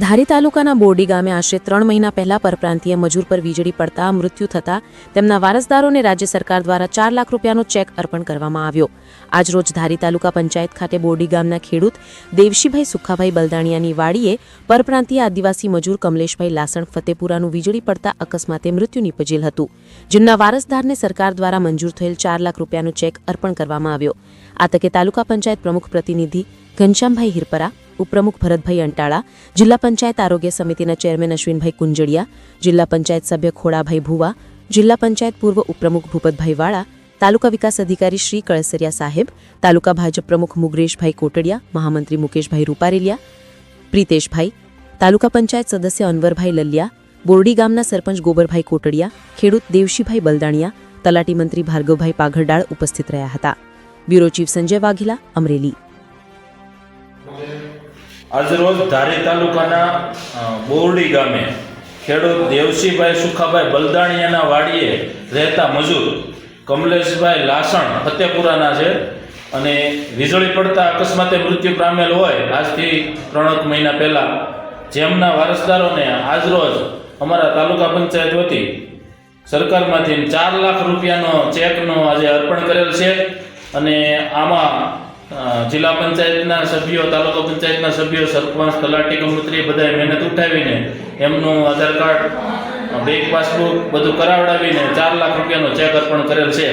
ધારી તાલુકાના બોરડી ગામે આશરે 3 મહિના પહેલા પરપ્રાંતીય મજૂર પર વીજળી પડતા મૃત્યુ થતા તેમના વારસદારોને રાજ્ય સરકાર દ્વારા 4 લાખ રૂપિયાનો ચેક અર્પણ કરવામાં આવ્યો। આજરોજ ધારી તાલુકા પંચાયત ખાતે બોરડી ગામના ખેડૂત દેવશીભાઈ સુખાભાઈ બલદાણિયાની વાડીએ પરપ્રાંતીય આદિવાસી મજૂર કમલેશભાઈ લાસણ ફતેપુરાનું વીજળી પડતા અકસ્માતે મૃત્યુ નિપજેલ હતું, જેમના વારસદારને સરકાર દ્વારા મંજૂર થયેલ 4 લાખ રૂપિયાનો ચેક અર્પણ કરવામાં આવ્યો। આ તકે તાલુકા પંચાયત પ્રમુખ પ્રતિનિધિ ઘનશ્યામભાઈ હિરપરા, ઉપપ્રમુખ ભરતભાઈ અંટાળા, જિલ્લા પંચાયત આરોગ્ય સમિતિના ચેરમેન અશ્વિનભાઈ કુંજડિયા, જિલ્લા પંચાયત સભ્ય ખોડાભાઈ ભુવા, જિલ્લા પંચાયત પૂર્વ ઉપપ્રમુખ ભૂપતભાઈ વાળા, તાલુકા વિકાસ અધિકારી શ્રી કળસરિયા સાહેબ, તાલુકા ભાજપ પ્રમુખ મુગરેશભાઈ કોટડિયા, મહામંત્રી મુકેશભાઈ રૂપારેલિયા, પ્રીતેશભાઈ, તાલુકા પંચાયત સદસ્ય અનવરભાઈ લલિયા, બોરડી ગામના સરપંચ ગોબરભાઈ કોટડિયા, ખેડૂત દેવશીભાઈ બલદાણિયા, તલાટી મંત્રી ભાર્ગવભાઈ પાઘરડાળ ઉપસ્થિત રહ્યા હતા। Bureau chief Sanjay Vaghela, Amreli. આજરોજ ધારી તાલુકાના બોરડી ગામે ખેડૂત દેવશીભાઈ સુખાભાઈ બલદાણિયાના વાડીએ રહેતા મજૂર કમલેશભાઈ લાસણ ફતેપુરાના છે અને વીજળી પડતા અકસ્માતે મૃત્યુ પામેલ હોય આજથી 3 મહિના પહેલાં, જેમના વારસદારોને આજરોજ અમારા તાલુકા પંચાયત વતી સરકારમાંથી 4 લાખ રૂપિયાનો ચેકનો આજે અર્પણ કરેલ છે અને આમાં જિલ્લા પંચાયતના સભ્યો, તાલુકા પંચાયતના સભ્યો, સરપંચ, તલાટી, મંત્રી બધાએ મહેનત ઉઠાવીને એમનું આધાર કાર્ડ, બેંક પાસબુક બધું કરાવડાવીને 4 લાખ રૂપિયાનો ચેક અર્પણ કરેલ છે।